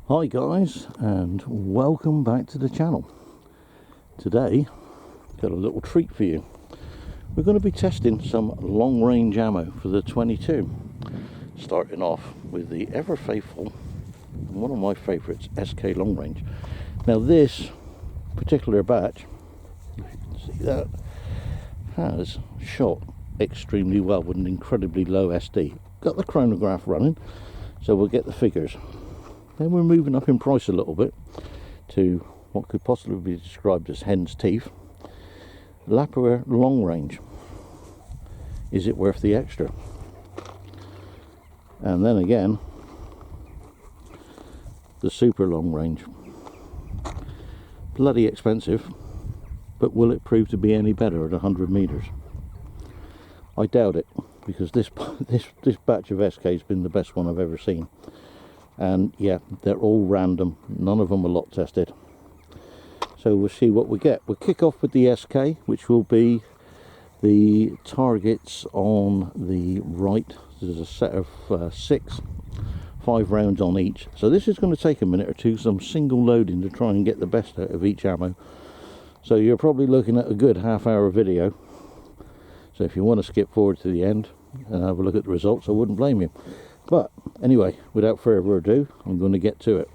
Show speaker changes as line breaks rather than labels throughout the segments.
Hi guys, and welcome back to the channel. Today got a little treat for you. We're going to be testing some long range ammo for the 22, starting off with the ever faithful, one of my favourites, SK long range. Now this particular batch, if you can see that, has shot extremely well with an incredibly low SD. Got the chronograph running, so we'll get the figures. Then we're moving up in price a little bit to what could possibly be described as hen's teeth. Lapua long range. Is it worth the extra? And then again, the super long range. Bloody expensive, but will it prove to be any better at 100 meters? I doubt it, because this batch of SK has been the best one I've ever seen. And yeah, they're all random, none of them are lot tested, so we'll see what we get. We'll kick off with the SK, which will be the targets on the right. There's a set of 5 rounds on each, so this is going to take a minute or two, some single loading to try and get the best out of each ammo. So you're probably looking at a good half-hour video, so if you want to skip forward to the end and have a look at the results, I wouldn't blame you. But anyway, without further ado, I'm going to get to it.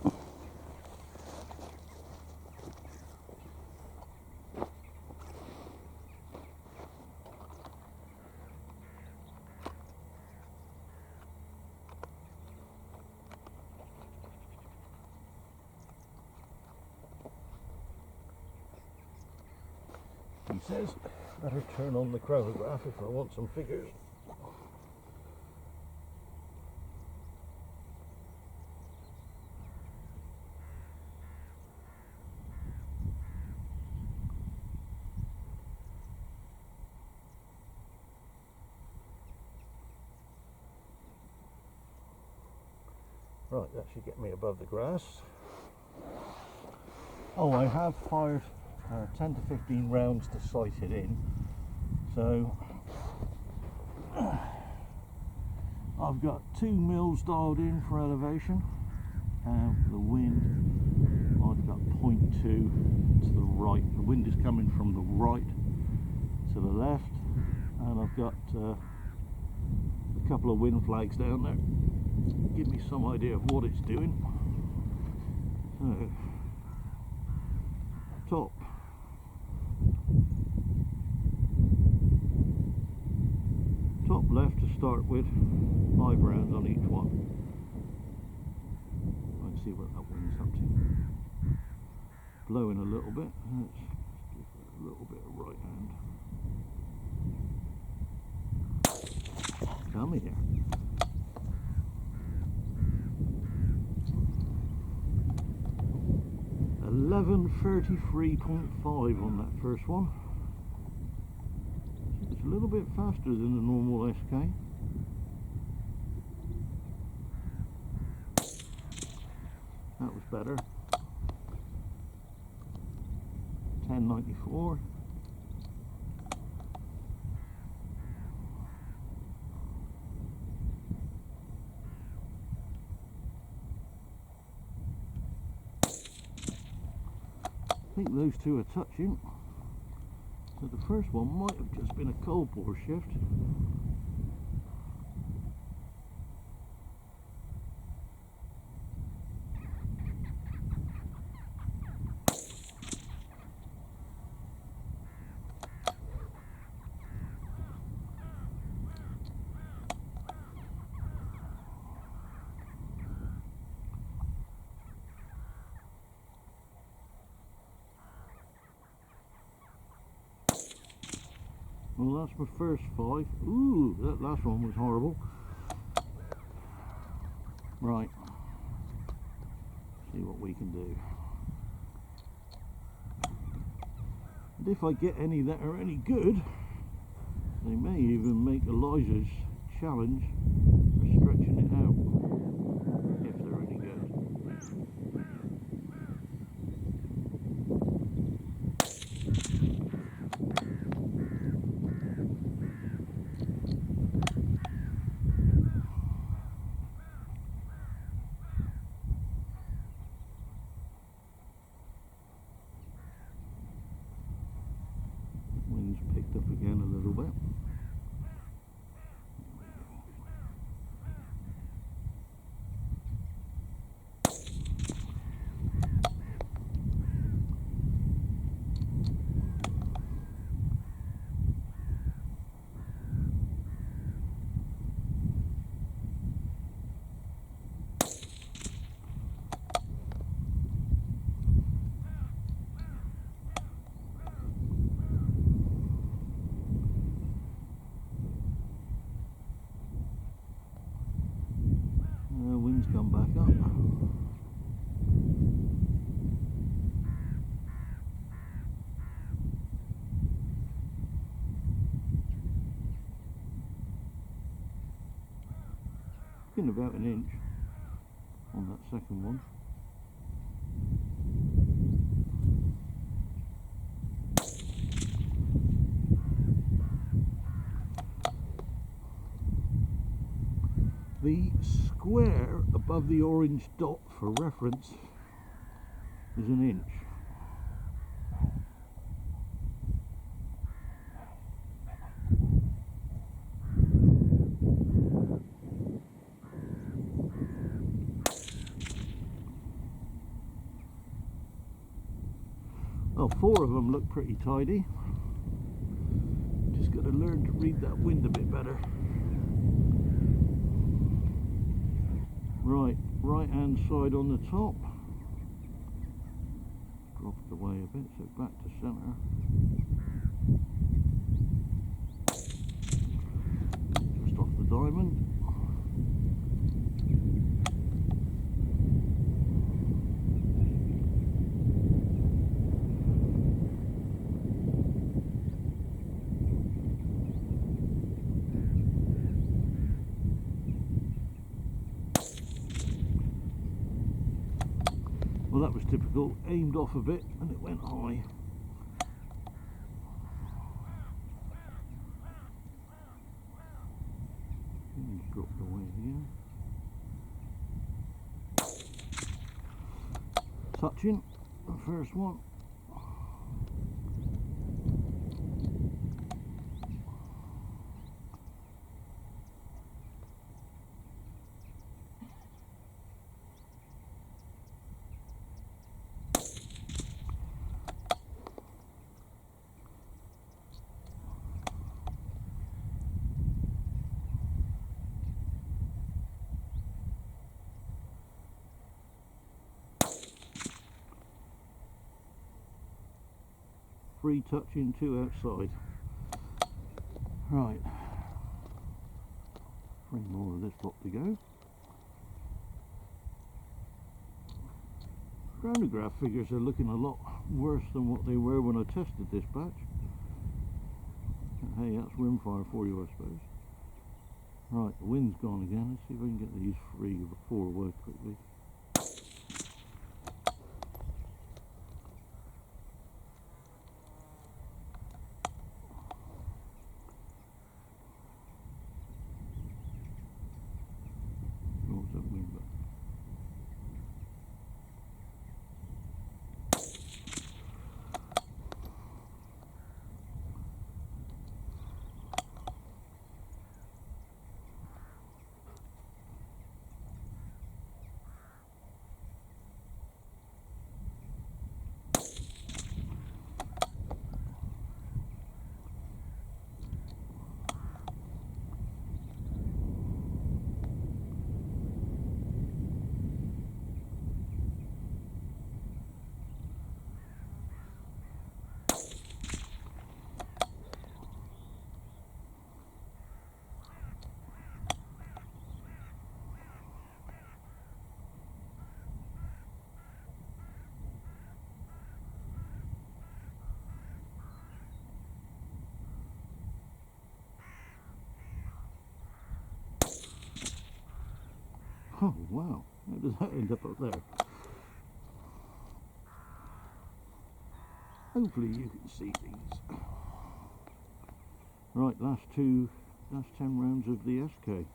He says, better turn on the chronograph if I want some figures. Right, that should get me above the grass. Oh, I have fired 10 to 15 rounds to sight it in, so I've got 2 mils dialed in for elevation, and for the wind I've got 0.2 to the right. The wind is coming from the right to the left, and I've got a couple of wind flags down there. Give me some idea of what it's doing. So, top left to start with, 5 rounds on each one. Let's see where that wind's up to. Blowing a little bit. Let's give it a little bit of right hand. Come here. 11:33.5 on that first one. It's a little bit faster than the normal SK. That was better. 10.94. I think those two are touching, so the first one might have just been a cold bore shift. Well, that's my first 5. Ooh, that last one was horrible. Right, see what we can do. And if I get any that are any good, they may even make Elijah's challenge for stretching it out, if they're any good. in about an inch on that second one. The square above the orange dot for reference is an inch. Well, 4 of them look pretty tidy. Just got to learn to read that wind a bit better. Right hand side on the top. Drop it away a bit, so back to centre. Just off the diamond. Well, that was typical. Aimed off a bit and it went high. And dropped away again. Touching the first one. Free touching, 2 outside. Right, 3 more of this lot to go. Chronograph figures are looking a lot worse than what they were when I tested this batch. Hey, that's rimfire for you, I suppose. Right, the wind's gone again. Let's see if I can get these 3 or 4 away quickly. Oh wow, how does that end up there? Hopefully you can see these. Right, last 10 rounds of the SK.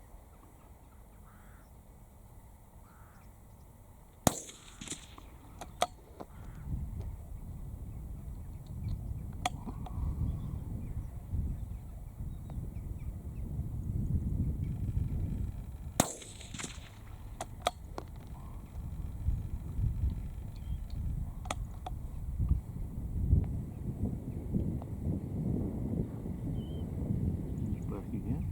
Again.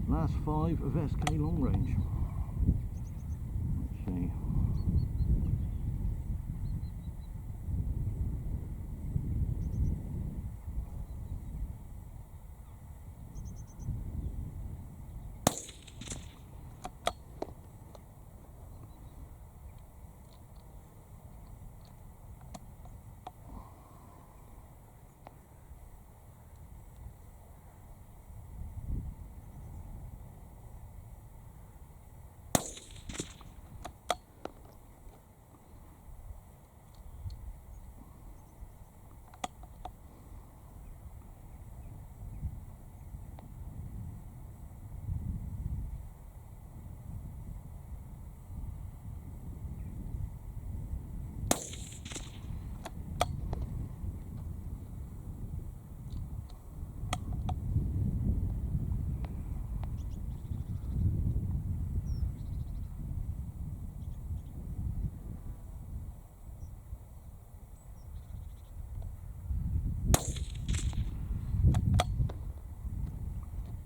Last 5 of SK long range. Let's see.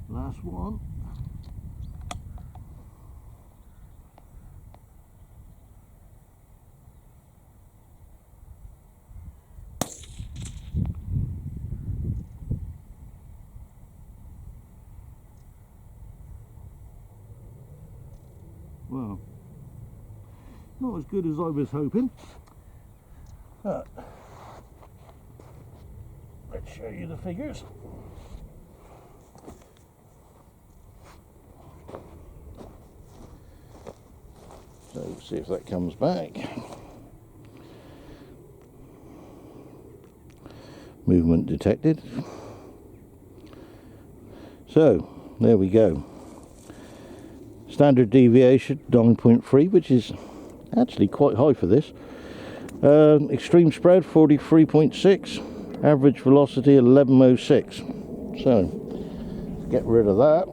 Last one. Well, not as good as I was hoping. But let's show you the figures. So see if that comes back. Movement detected. So there we go. Standard deviation 9.3, which is actually quite high for this. Extreme spread 43.6. Average velocity 1106. So get rid of that.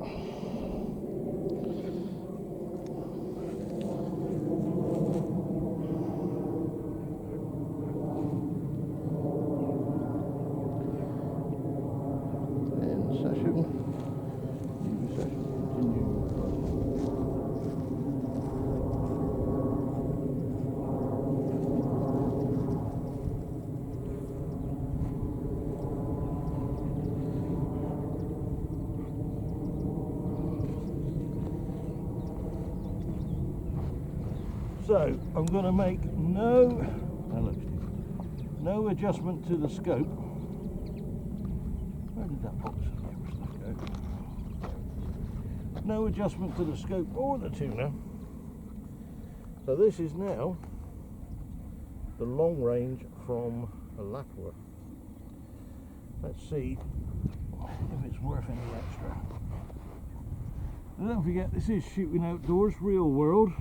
So I'm going to make no adjustment to the scope. Where did that box of camera stuff go? No adjustment to the scope or the tuner. So this is now the long range from a lapua. Let's see if it's worth any extra. And don't forget, this is shooting outdoors, real world.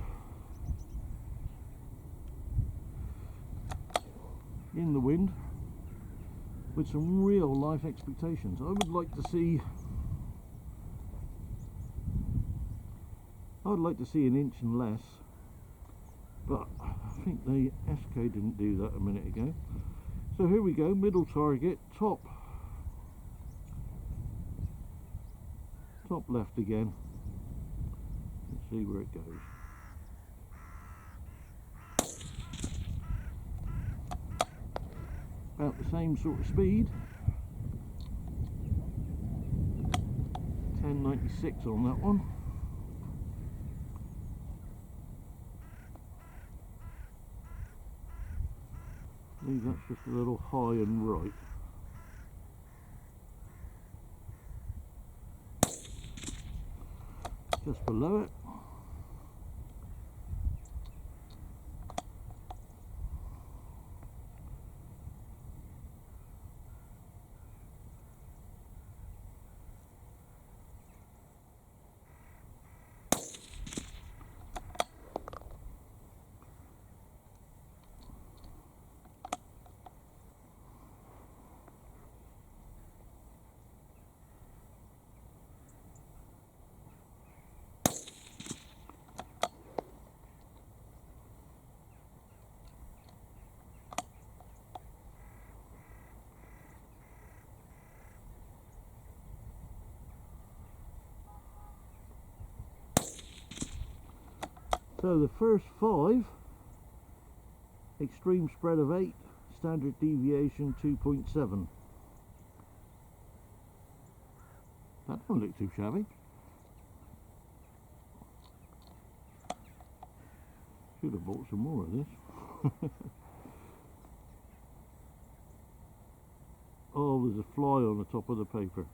In the wind, with some real life expectations. I would like to see an inch and less, but I think the SK didn't do that a minute ago. So here we go, middle target, top left again. Let's see where it goes. About the same sort of speed. 1096 on that one. I believe that's just a little high and right. Just below it. So the first 5, extreme spread of 8, standard deviation 2.7. That don't look too shabby. Should have bought some more of this. Oh, there's a fly on the top of the paper.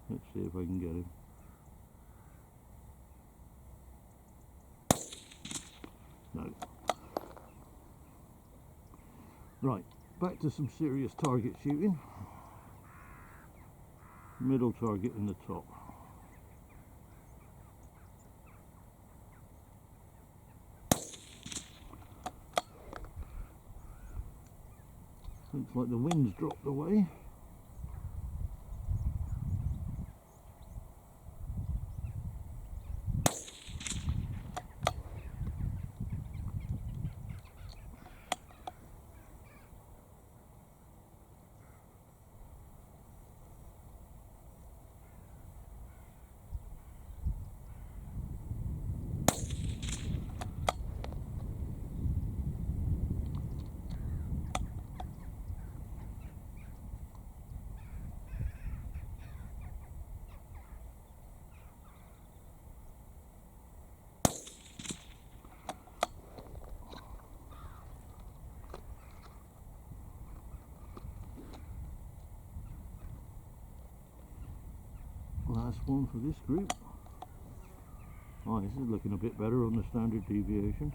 Let's see if I can get him. No. Right, back to some serious target shooting. Middle target in the top. Looks like the wind's dropped away. Last one for this group. Oh, this is looking a bit better on the standard deviation.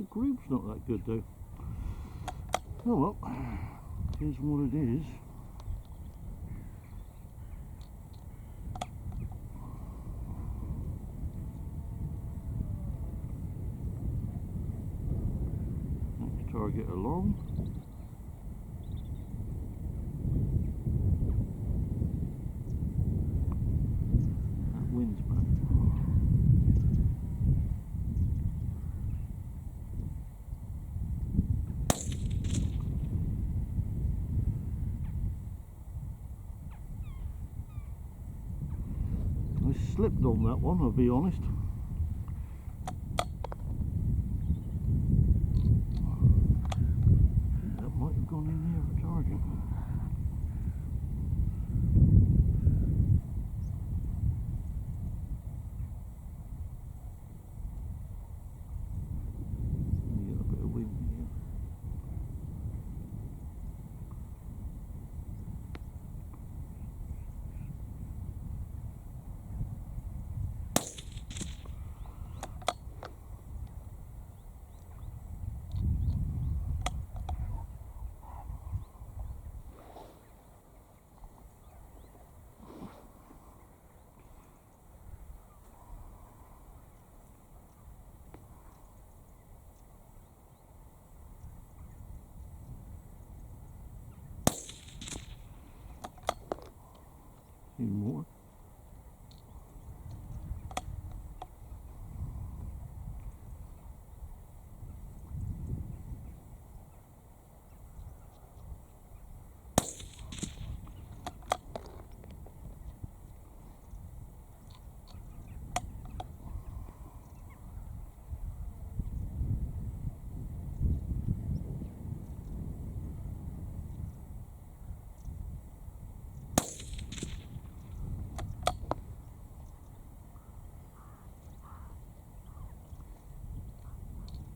Group's not that good though. Oh well, here's what it is. Next target along. That wind's back. I slipped on that one, I'll be honest. That might have gone in there for target. You get a bit of wind here. Few more.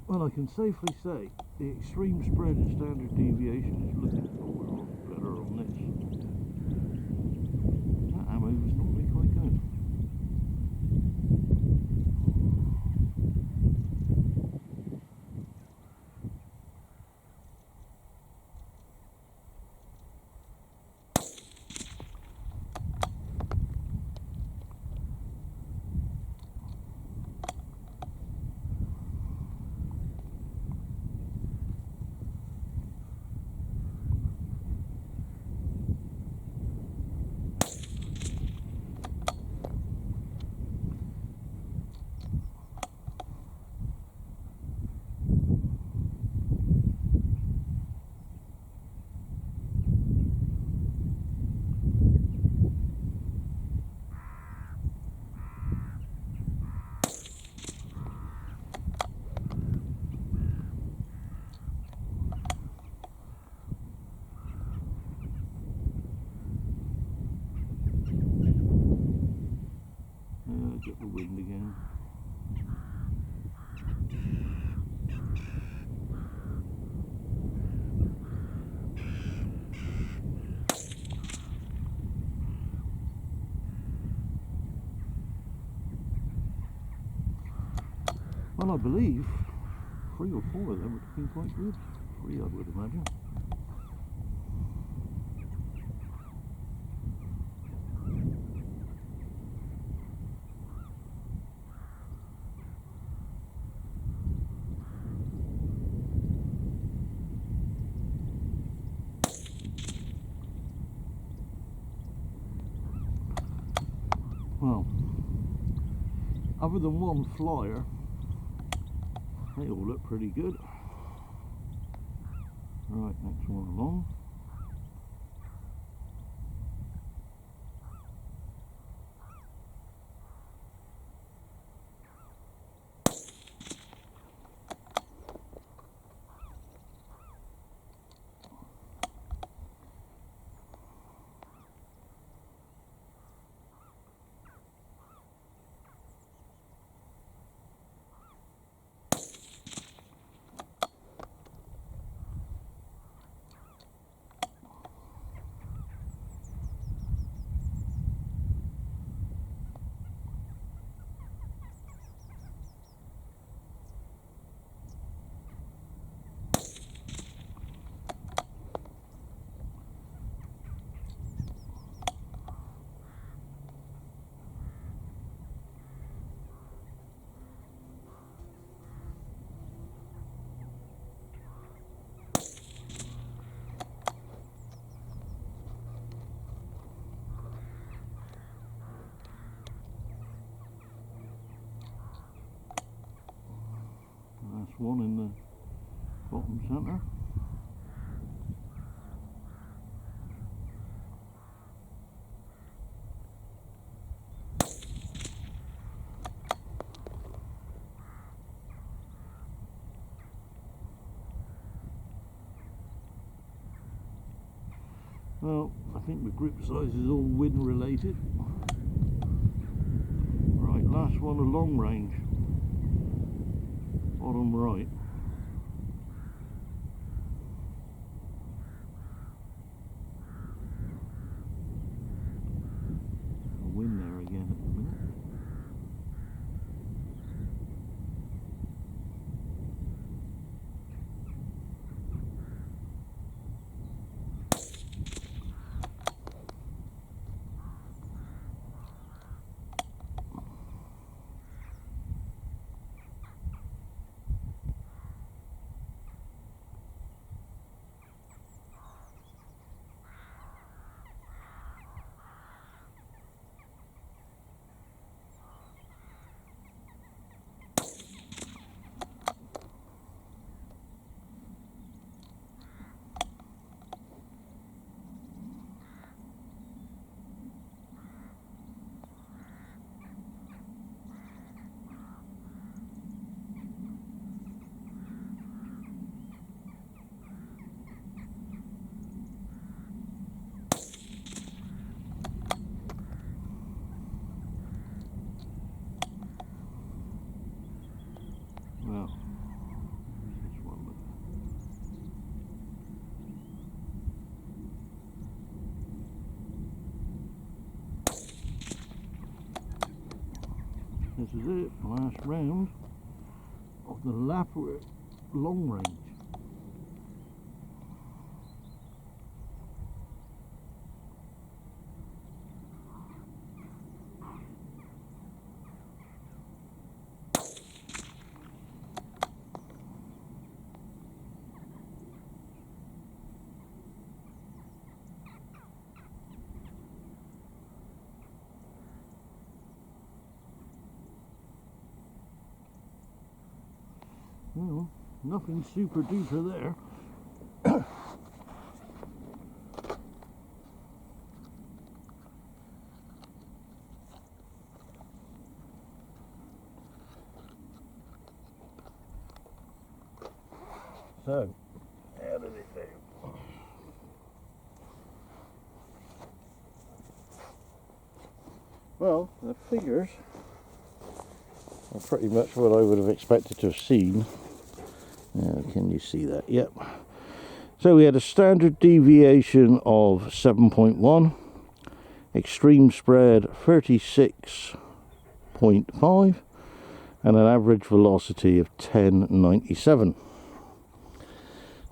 Well, I can safely say the extreme spread and standard deviation is looking better on this. That ammo was normally quite good. And I believe 3 or 4 of them would have been quite good. 3, I would imagine. Well, other than one flyer, they all look pretty good. Right, next one along. Last one in the bottom centre. Well, I think the grip size is all wind related. Right, last one, a long range. Bottom right. A wind there again at the minute. Well, this one. This is it, last round of the lapua long range. Well, nothing super duper there. So, how did it do? Well, the figures are pretty much what I would have expected to have seen. Can you see that? Yep. So we had a standard deviation of 7.1, extreme spread 36.5, and an average velocity of 1097.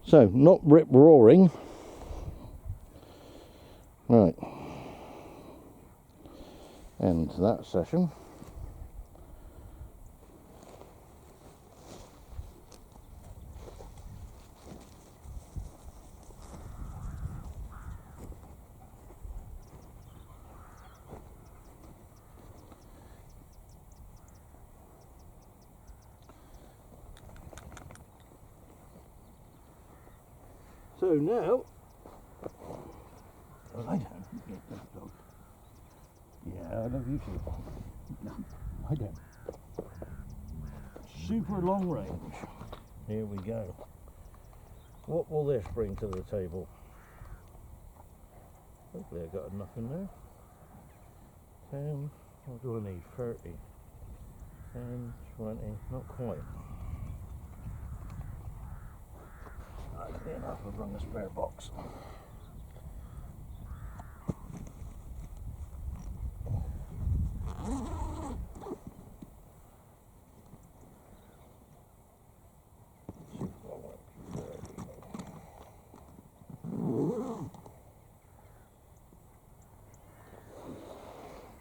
So, not rip-roaring. Right. End that session. So now, well, I don't get that dog. Yeah, I love you too. No, I don't. Super long range. Here we go. What will this bring to the table? Hopefully I got enough in there. 10, what do I need? 30. 10, 20, not quite. Likely enough, I've run a spare box.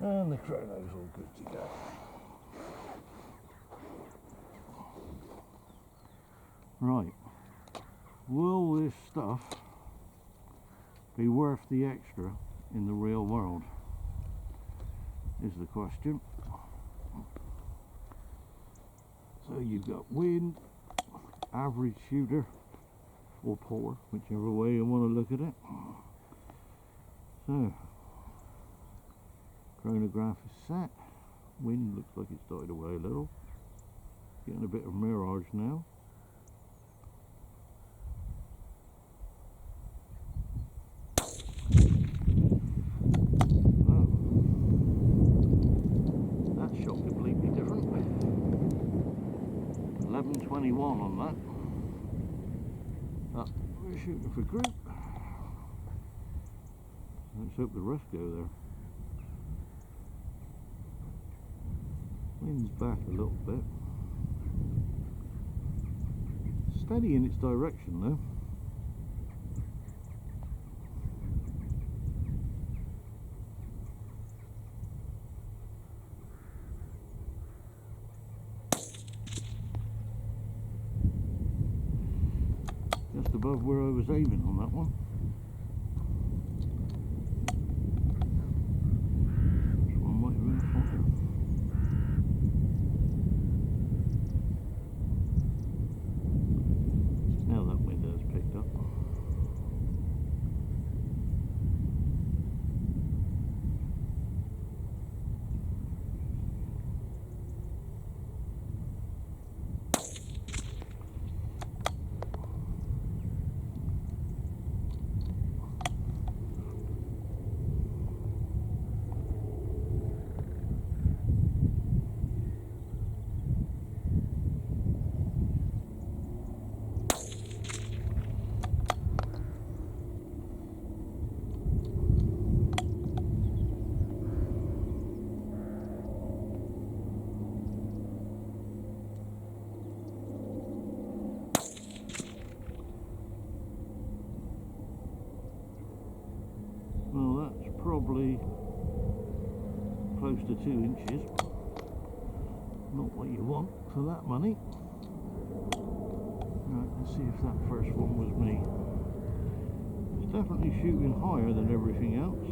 And the chrono's all good to go. Right. Will this stuff be worth the extra in the real world? Is the question. So you've got wind, average shooter, or poor, whichever way you want to look at it. So, chronograph is set. Wind looks like it's died away a little. Getting a bit of mirage now. On that. We're shooting for group. Let's hope the rest go there. Wind's back a little bit. Steady in its direction though. Just above where I was aiming on that one. This one might have been a fire. Now that window's picked up. Well, that's probably close to 2 inches. Not what you want for that money. Right, let's see if that first one was me. It's definitely shooting higher than everything else.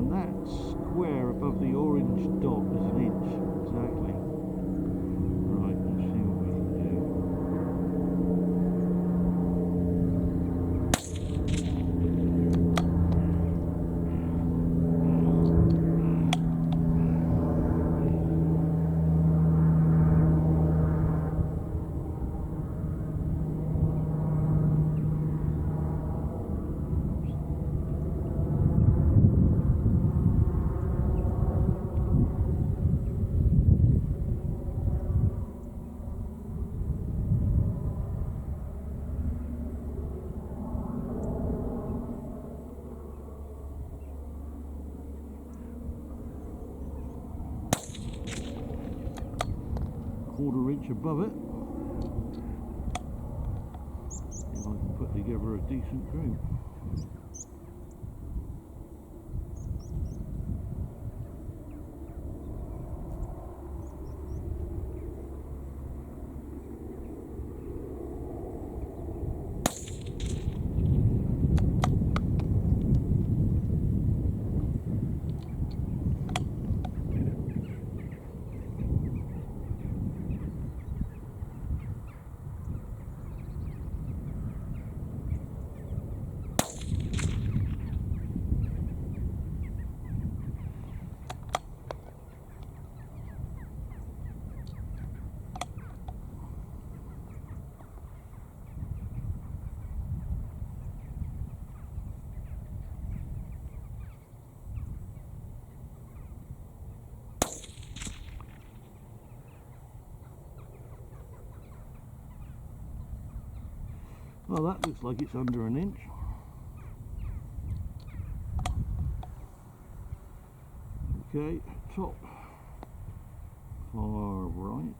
And that square above the orange dot is an inch, exactly. Right, let's see what we can do. 1/4 inch above it, and I can put together a decent group. Well, that looks like it's under 1 inch. Okay, top far right.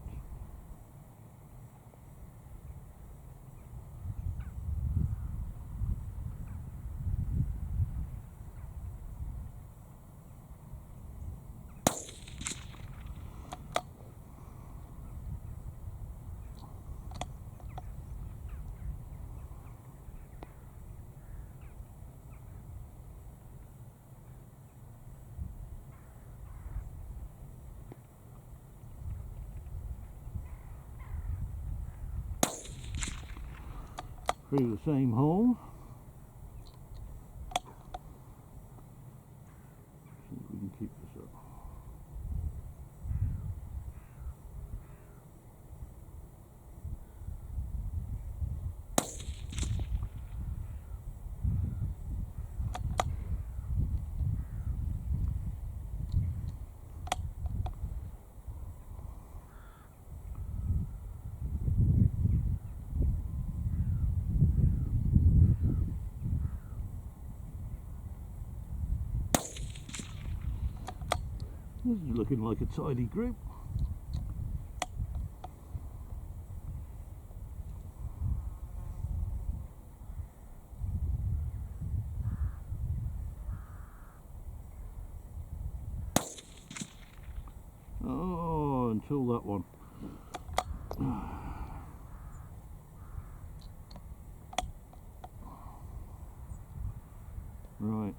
Through the same hole. See if we can keep this up. This is looking like a tidy group. Oh, until that one. Right.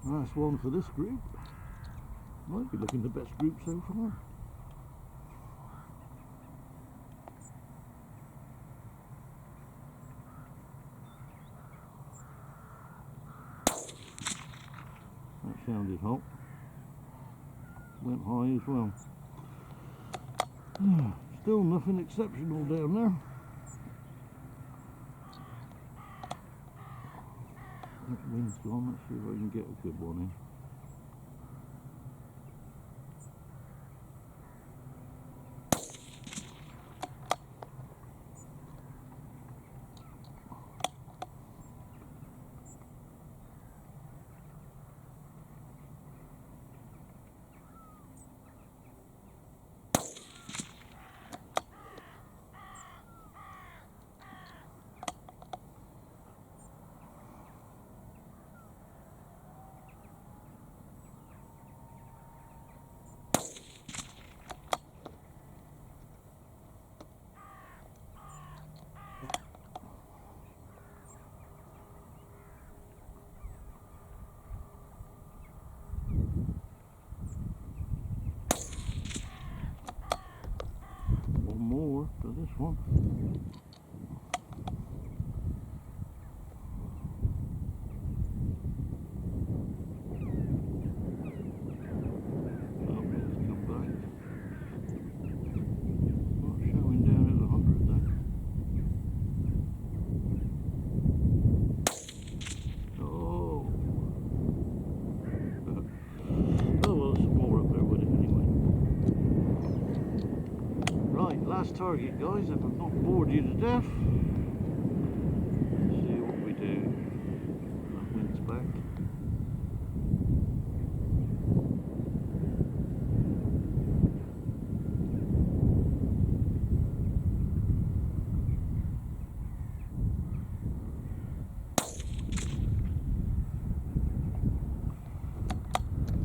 Nice one for this group. Might be looking the best group so far. That sounded hot. Went high as well. Still nothing exceptional down there. That wind's gone. Let's see if I can get a good one in. similar to this one. Last target, guys, if I've not bored you to death. Let's see what we do. That wind's back.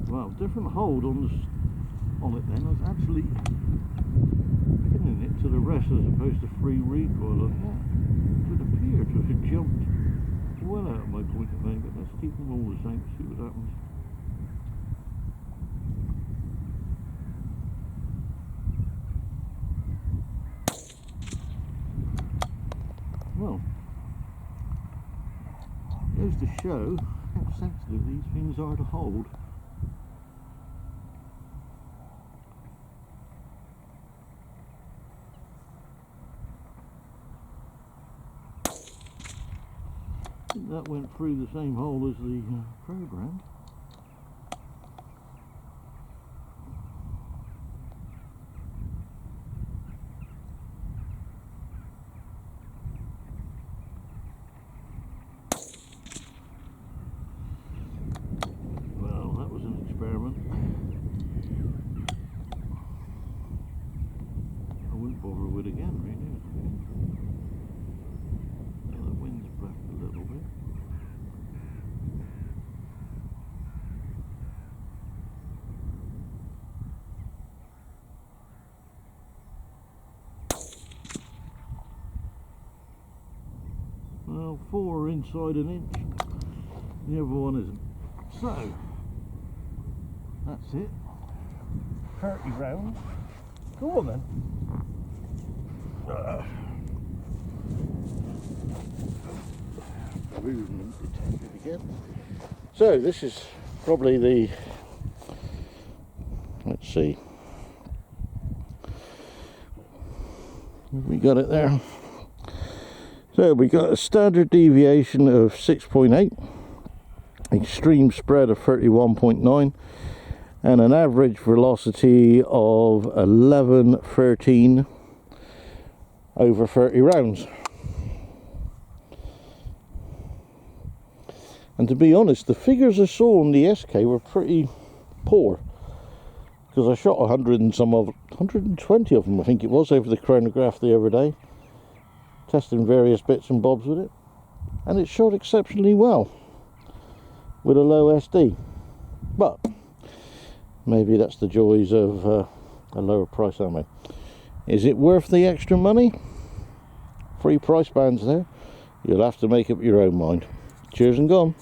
Well, different hold on it then. I was actually pinning it to the rest as opposed to free recoil on that. It would appear to have jumped well out of my point of aim, but let's keep them all the same, see what happens. Well, goes to show how sensitive these things are to hold. I think that went through the same hole as the program. Well, that was an experiment. I won't bother with it again, really. Now the wind's back a little bit. Well, 4 are inside an inch, the other one isn't. So, that's it. 30 rounds. Go on then. Movement detected again. So, this is probably the, let's see. We got it there. So we got a standard deviation of 6.8, extreme spread of 31.9, and an average velocity of 11.13 over 30 rounds. And to be honest, the figures I saw on the SK were pretty poor, because I shot 100 and some of 120 of them, I think it was, over the chronograph the other day, testing various bits and bobs with it, and it shot exceptionally well with a low SD. But maybe that's the joys of a lower price ammo. Is it worth the extra money? 3 price bands there. You'll have to make up your own mind. Cheers and gone.